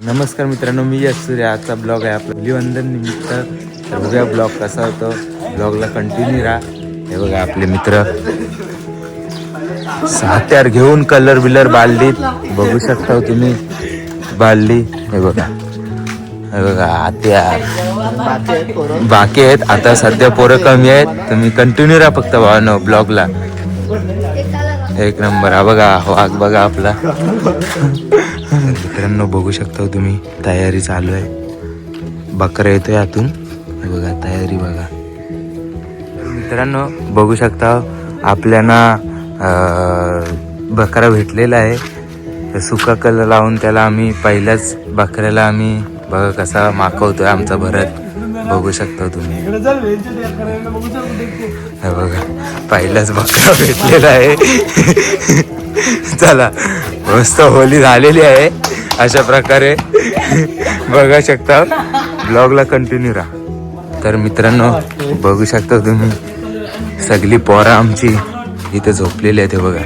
नमस्कार मित्रांनो, मी यश सूर्य. आजचा ब्लॉग आहे आपला धुलीवंदन निमित्त. तर बघूया ब्लॉग कसा होतो, ब्लॉगला कंटिन्यू राहा. हे बघा आपले मित्र हात्यार घेऊन कलर बिलर बालदीत बघू शकता तुम्ही. बालदी हे बघा हात्यार बाकी आहेत. आता सध्या पोरं कमी आहेत. तुम्ही कंटिन्यू राहा फक्त भावानो ब्लॉगला. एक नंबर. हा बघा वाघ बघा आपला. मित्रांनो बघू शकता तुम्ही, तयारी चालू आहे. बकरा येतोय आतून. हे बघा तयारी बघा. मित्रांनो बघू शकता आपल्याला बकरा भेटलेला आहे. सुका कलर लावून त्याला आम्ही पहिल्याच बकऱ्याला आम्ही बघा कसा माकवतोय आमचा भरत. बघू शकता तुम्ही. हे बघा पहिलाच बकरा भेटलेला आहे. चला मस्त होली झालेली आहे. अशा प्रकारे बघा शकता. ब्लॉगला कंटिन्यू राहा. तर मित्रांनो बघू शकता तुम्ही, सगळी पोरं आमची इथे झोपलेली आहेत. हे बघा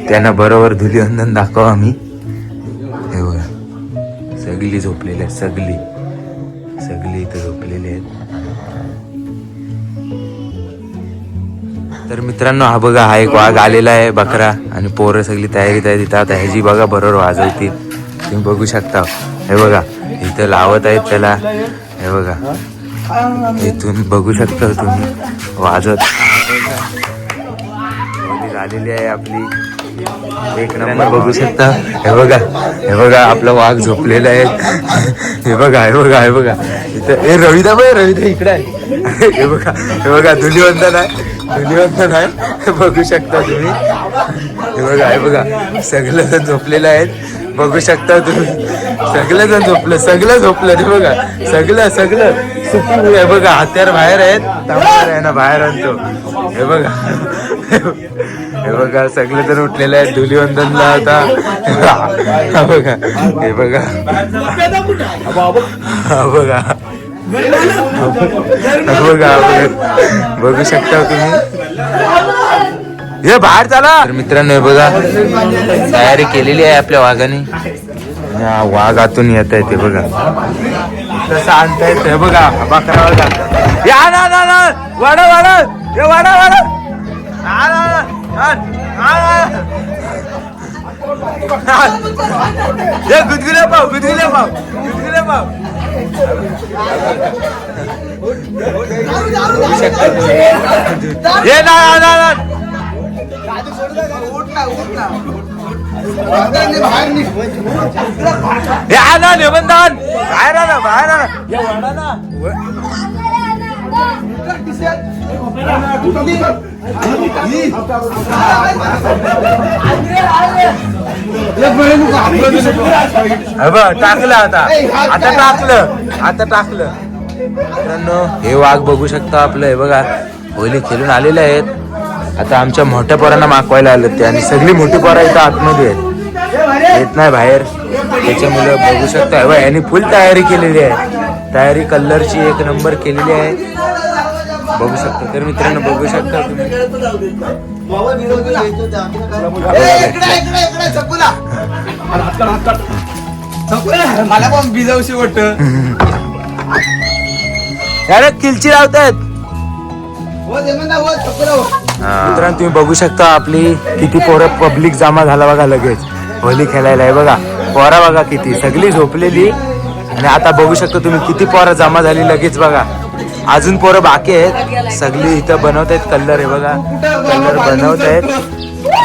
त्यांना बरोबर धुलीवंदन दाखव आम्ही. हे बघा सगळी झोपलेली आहेत. सगळी इथे झोपलेली आहेत. तर मित्रांनो हा बघा हा एक वाघ आलेला आहे बकरा. आणि पोरं सगळी तयारीत आहे तिथं. आता ह्याची बघा बरोबर वाजवतील. तुम्ही बघू शकता. हे बघा इथं लावत आहेत त्याला. हे बघा इथून बघू शकता तुम्ही वाजवत झालेली आहे आपली. एक नंबर बघू शकता. हे बघा आपला वाघ झोपलेला आहे. हे बघा इथं रविदा इकडे आहे. हे बघा धुलीवंदन आहे. बघू शकता तुम्ही. हे बघा सगळेजण झोपलेले आहेत. बघू शकता तुम्ही. सगळं झोपलं. हे बघा सगळं सुखी. हे बघा हत्यार बाहेर आहेत. तांबर आहे ना बाहेर आणतो. हे बघा सगळेजण उठलेले आहेत धुलीवंदनला आता. हे बघा बघू शकता तुम्ही. हे बाहेर चला. तर मित्रांनो हे बघा तयारी केलेली आहे आपल्या वाघाने. वाघ आतून येत आहे. ते बघा कसं आणतायत. हे बघा बकरा या ना वाडा गुदगुले पाव ये ना निबंधन बाहेर टाकलं आता टाकलं. मित्रांनो हे वाघ बघू शकता आपलं. हे बघा होली खेळून आलेले आहेत. आता आमच्या मोठ्या पोरांना मागवायला आलं ते. आणि सगळी मोठी पोरं इथं आतमध्ये आहेत, येत नाही बाहेर. त्याच्यामुळे बघू शकता हे बघा यांनी फुल तयारी केलेली आहे. तयारी कलरची एक नंबर केलेली आहे. बघू शकता. तर मित्रांनो बघू शकता तुम्ही. मला पण बिजावशी वाटत. अरे किलची लावतात. मित्रांनो तुम्ही बघू शकता आपली किती पोरं पब्लिक जमा झाला बघा लगेच होली खेळायला. आहे बघा पोरा बघा किती सगळी झोपलेली. आणि आता बघू शकता तुम्ही किती पोरं जमा झाली लगेच बघा. अजून पोरं बाकी आहेत. सगळी इथं बनवत आहेत कलर. हे बघा कलर बनवत आहेत.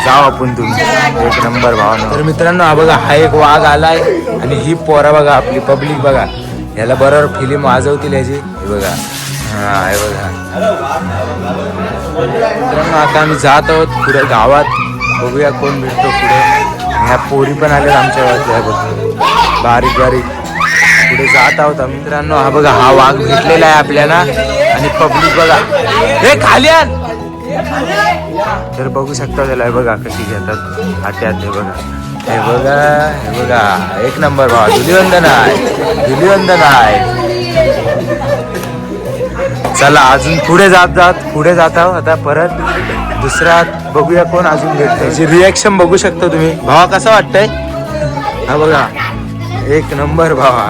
जाऊ आपण तुम्ही. एक नंबर भावानं. तर मित्रांनो हा बघा हा एक वाघ आलाय. आणि ही पोरा बघा आपली पब्लिक बघा याला बरोबर फिल्म वाजवतील याची. हे बघा हे बघा. मित्रांनो आता आम्ही जात आहोत पुढे गावात. बघूया कोण भेटतो पुढे. ह्या पोरी पण आल्या आमच्या गावात बारीक पुढे जात आहोत. मित्रांनो हा बघा हा वाघ भेटलेला आहे आपल्याला. आणि पब्लिक बघा हे खाली आण. तर बघू शकता त्याला. हे बघा कशी घेतात हात्यात. हे बघा एक नंबर भावा. धुलीवंदन आहे. चला अजून पुढे जात आहोत आता परत. दुसरा बघूया कोण अजून भेटतंय. रिॲक्शन बघू शकता तुम्ही. भावा कसं वाटतंय. हा बघा एक नंबर भावा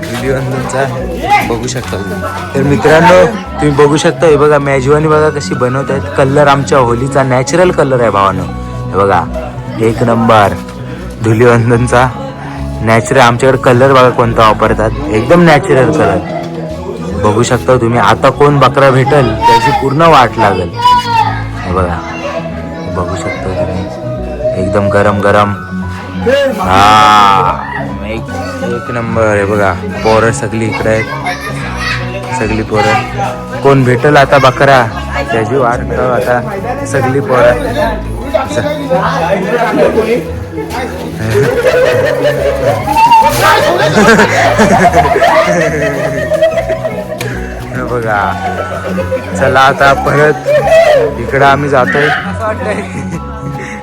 धुलिवंदनचा बघू शकता तुम्ही. तर मित्रांनो तुम्ही बघू शकता हे बघा मेजवानी बघा कशी बनवत आहेत. कलर आमच्या होलीचा नॅचरल कलर आहे भावानो. हे बघा एक नंबर धुलिवंदनचा नॅचरल. आमच्याकडे कलर बघा कोणता वापरतात एकदम नॅचरल कलर बघू शकता तुम्ही. आता कोण बकरा भेटल त्याची पूर्ण वाट लागेल. हे बघा बघू शकता तुम्ही एकदम गरम गरम. हा एक नंबर. हे बघा पोरं सगळी इकडे आहेत सगळी पोरं. कोण भेटल आता बकरा त्याची वाट बघा. आता सगळी पोरं बघा. चला आता परत इकडं आम्ही जातोय.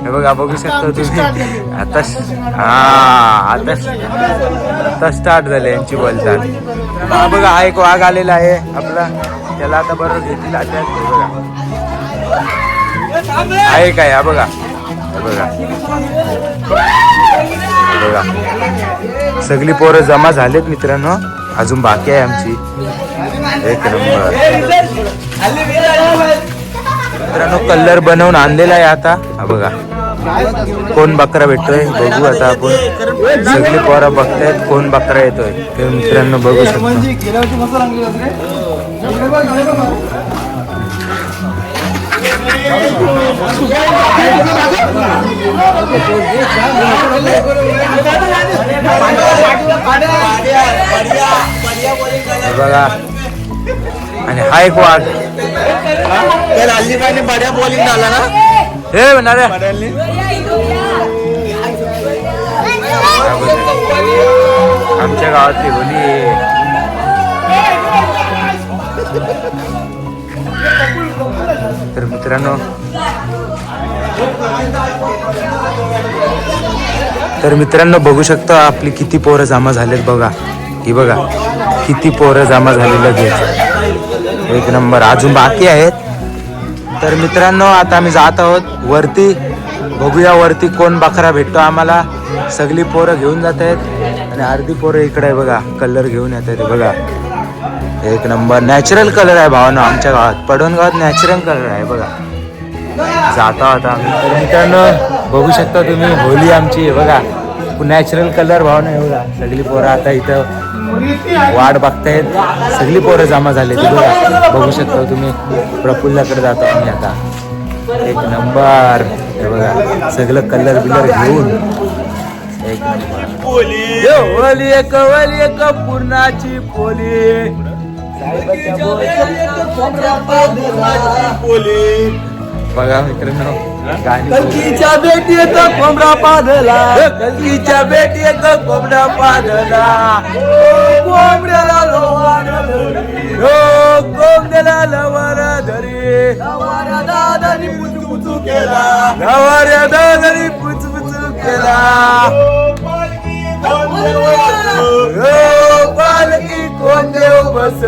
हे बघा बघू शकता तुम्ही आता आता स्टार्ट झाले यांची बोलचाल. हा बघा हा एक वाघ आलेला आहे आपला. त्याला आता बरोबर घेतील आता. हे बघा आहे काय हा बघा. हे बघा बघा सगळी पोरं जमा झालेत मित्रांनो. अजून बाकी आहे आमची. एक नंबर मित्रांनो कलर बनवून आणलेला आहे आता. हा बघा कोण बकरा भेटतोय बघू आता आपण. सगळी पोरं बघतायत कोण बकरा येतोय. तर मित्रांनो बघू शकतो. बघा आणि हा एक वाघ. बड्या बॉलिंग झाला ना हे म्हणणार आमच्या गावातली होली. तर मित्रांनो बघू शकता आपली किती पोरं जमा झालेत बघा. ही बघा किती पोरं जमा झालेलं लगेच. एक नंबर अजून बाकी आहेत. तर मित्रांनो आता आम्ही जात आहोत वरती. बघूया वरती कोण बकरा भेटतो आम्हाला. सगळी पोरं घेऊन जात आहेत आणि अर्धी पोरं इकडे आहे बघा कलर घेऊन येत आहेत. बघा एक नंबर नॅचरल कलर आहे भावानो. आमच्या गावात पडवण गावात नॅचरल कलर आहे बघा. जाता आता आम्ही. तर मित्रांनो बघू शकता तुम्ही होली आमची. बघा नॅचरल कलर भावना आहे बघा. सगळी पोरं आता इथं वाट बघतायत. सगळी पोरं जमा झाले ते बघा. बघू शकता तुम्ही प्रफुल्लाकडे जातो आम्ही आता. एक नंबर. हे बघा सगळं कलर बिलर घेऊन एक नंबर. होली एक पूर्णाची पोली. बघा मित्रांनो कलकीच्या बेटीत कोंबडा पाधला. कलकीच्या बेटीत कोंबडा पाधला. कोंबड्याला लवार धरी कोंबड्याला लवार धरी. लवाऱ्या दादानी पुचपुचू केला. लवाऱ्या दादानी पुचपुचू केला. पालकी कोण देव बस.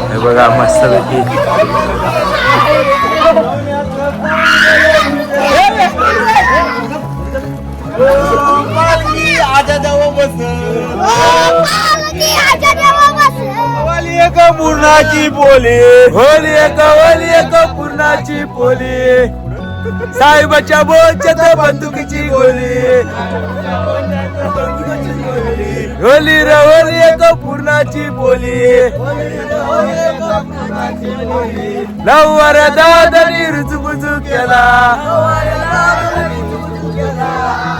हे बघा मस्त पैकी पूर्णाची बोली. होली एक पूर्णाची बोली. साहेबाच्या बोलच्यात बंदुकीची गोली. होली रे होली एक पूर्णाची बोली. लवऱ्या दादानी रुजबुजू केला.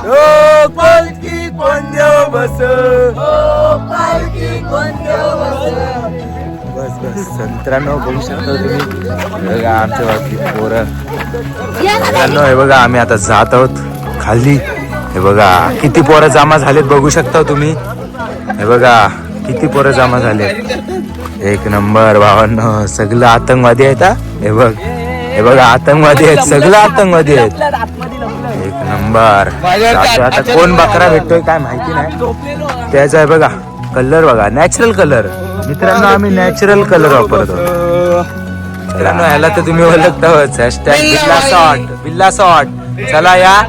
हो पालकी कोण देव बस. बस बस मित्रांनो बघू शकता तुम्ही बघा आमच्या बाबतीत पोरं मित्रांनो. हे बघा आम्ही आता जात आहोत खाली. हे बघा किती पोरं जमा झालेत बघू शकता तुम्ही. हे बघा किती पोरं जमा झालेत. एक नंबर भावांनो. सगळं आतंकवादी आहेत हा. हे बघा आतंकवादी आहेत, सगळं आतंकवादी आहेत. एक नंबर. आता कोण बकरा भेटतोय काय माहिती नाही. त्याचा आहे बघा कलर बघा नॅचरल कलर. मित्रांनो आम्ही नॅचरल कलर वापरतो. मित्रांनो ह्याला तर तुम्ही ओळखताच. हॅशटॅग बिल्ला शॉट. चला या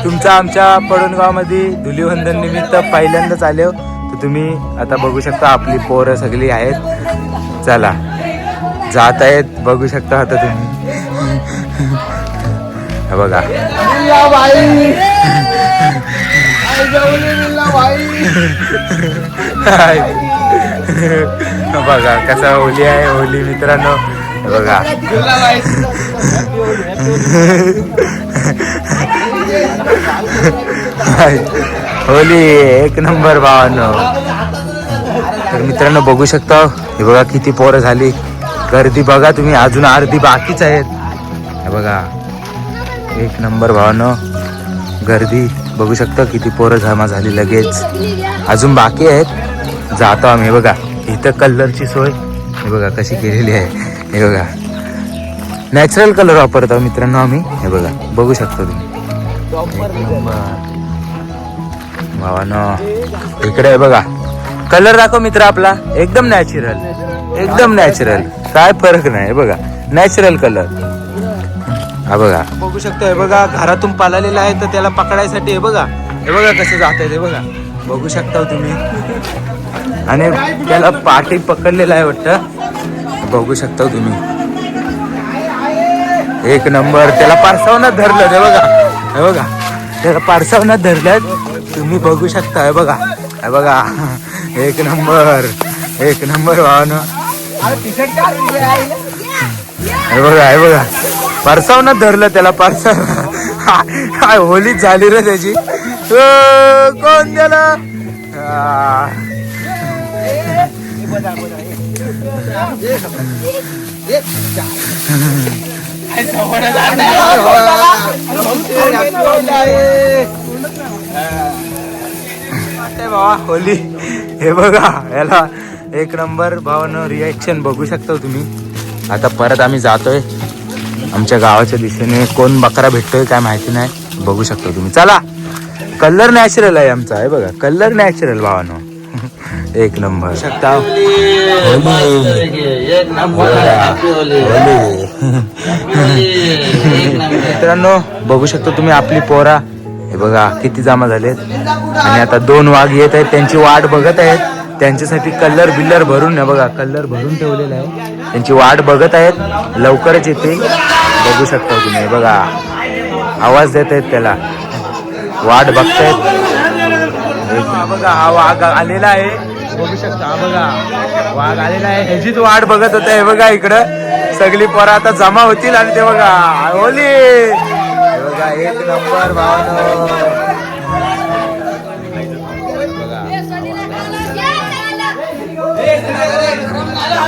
तुमचा आमच्या पडणगाव मध्ये धुलीवंदन निमित्त पहिल्यांदाच आले हो. तर तुम्ही आता बघू शकता आपली पोरं सगळी आहेत. चला जात आहेत बघू शकता आता तुम्ही. हे बघा बघा कसा होली आहे. होली मित्रांनो हे बघा होली एक नंबर भावांनो. तर मित्रांनो बघू शकता हे बघा किती पोरं झाली. गर्दी बघा तुम्ही अजून अर्धी बाकीच आहेत. हे बघा एक नंबर भावांनो. गर्दी बघू शकता किती पोरं जमा झाली. लगेच अजून बाकी आहेत. जातो आम्ही. हे बघा इथं कलरची सोय हे बघा कशी केलेली आहे. हे बघा नॅचरल कलर वापरतो मित्रांनो आम्ही. हे बघा बघू शकता तुम्ही. भावानो इकडे आहे बघा कलर दाखव मित्र आपला. एकदम नॅचरल एकदम नॅचरल काय फरक नाही. बघा नॅचरल कलर. हा बघा बघू शकता. हे बघा घरातून पाळलेला आहे तर त्याला पकडायसाठी हे बघा कसं जात आहे. हे बघा बघू शकता तुम्ही. आणि त्याला पाठी पकडलेला आहे वाटतं. बघू शकता तुम्ही. एक नंबर. त्याला पारसावनात धरलं. हे बघा त्याला पारसावनात धरलं तुम्ही बघू शकता. हे बघा एक नंबर भावानं. हे बघा परसावनात धरलं त्याला. काय होलीच झाली रे त्याची. कोण त्याला बाबा होली. हे बघा याला एक नंबर भावानं रिॲक्शन बघू शकता तुम्ही. आता परत आम्ही जातोय आमच्या गावाच्या दिशेने. कोण बकरा भेटतोय काय माहिती नाही. बघू शकता तुम्ही. चला कलर नॅचरल आहे आमचा. आहे बघा कलर नॅचरल भावानो. एक नंबर शकता. मित्रांनो बघू शकता तुम्ही आपली पोरा. हे बघा किती जमा झालेत. आणि आता 2 वाघ येत आहेत त्यांची वाट बघत आहेत. त्यांच्यासाठी कलर बिल्लर भरून हे बघा कलर भरून ठेवलेला आहे. त्यांची वाट बघत आहेत लवकरच येते. बघू शकता तुम्ही. हे बघा आवाज देत आहेत त्याला. वाट बघतायत. बघा हा वाघ आलेला आहे. बघू शकता. हा बघा वाघ आलेला आहे. ह्याचीच वाट बघत होता. हे बघा इकडं सगळी पोरं आता जमा होतील. आणि ते बघा होली. हे बघा एक नंबर भावानो.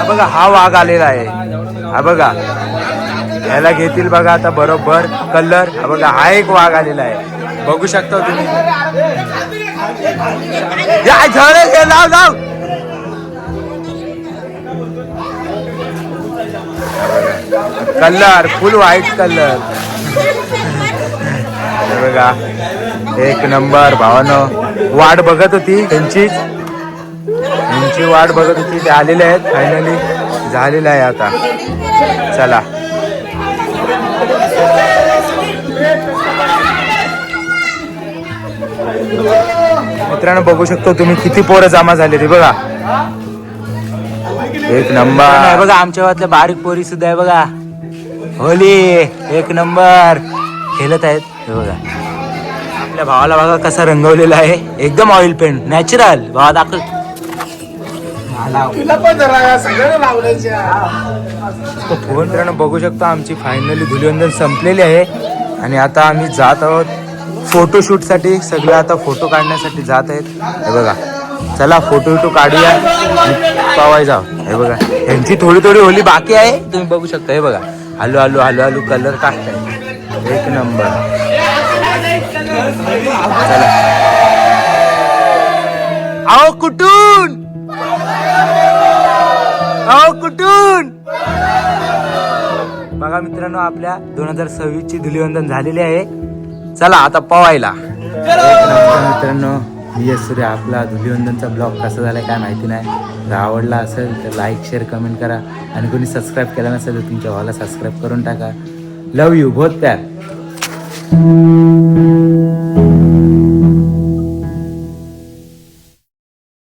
बघा हा वाघ आलेला आहे. हा बघा याला घेतील बघा आता बरोबर कलर. हा बघा हा एक वाघ आलेला आहे. बघू शकता तुम्ही. लाव कलर फुल व्हाईट कलर. बघा एक नंबर भावानो. वाट बघत होती त्यांची वाट बघत होती. ते आलेले आहेत. फायनली झालेलं आहे आता. चला मित्रांनो बघू शकतो तुम्ही किती पोरं जमा झाले. रे बघा एक नंबर. बघा आमच्या गावातल्या बारीक पोरी सुद्धा आहे बघा. होली एक नंबर खेळत आहेत. हे बघा आपल्या भावाला बघा कसा रंगवलेला आहे. एकदम ऑइल पेंट नॅचरल. भावा दाखव. फोन बघू शकतो. आमची फायनली धुलीवंदन संपलेली आहे. आणि आता आम्ही जात आहोत फोटोशूट साठी. सगळे आता फोटो काढण्यासाठी जात आहेत. हे बघा चला फोटो काढूया पावाय जाऊ. हे बघा यांची थोडी थोडी होली बाकी आहे, तुम्ही बघू शकता. हे बघा हलू हलू हलू हलू कलर टाकताय. एक नंबर. चला आओ कुठून, आओ कुठून. बघा मित्रांनो, आपल्या 2026 ची धुलीवंदन झालेली आहे. चला आता पवायला. मित्रांनो, मी सूर्य. आपला धुलीवंदनचा ब्लॉग कसा झालाय काय माहिती नाही. जर आवडला असेल तर लाईक शेअर कमेंट करा, आणि कोणी सबस्क्राईब केला नसेल तर तुमच्या भावाला सबस्क्राईब करून टाका. लव यू, बहुत प्यार.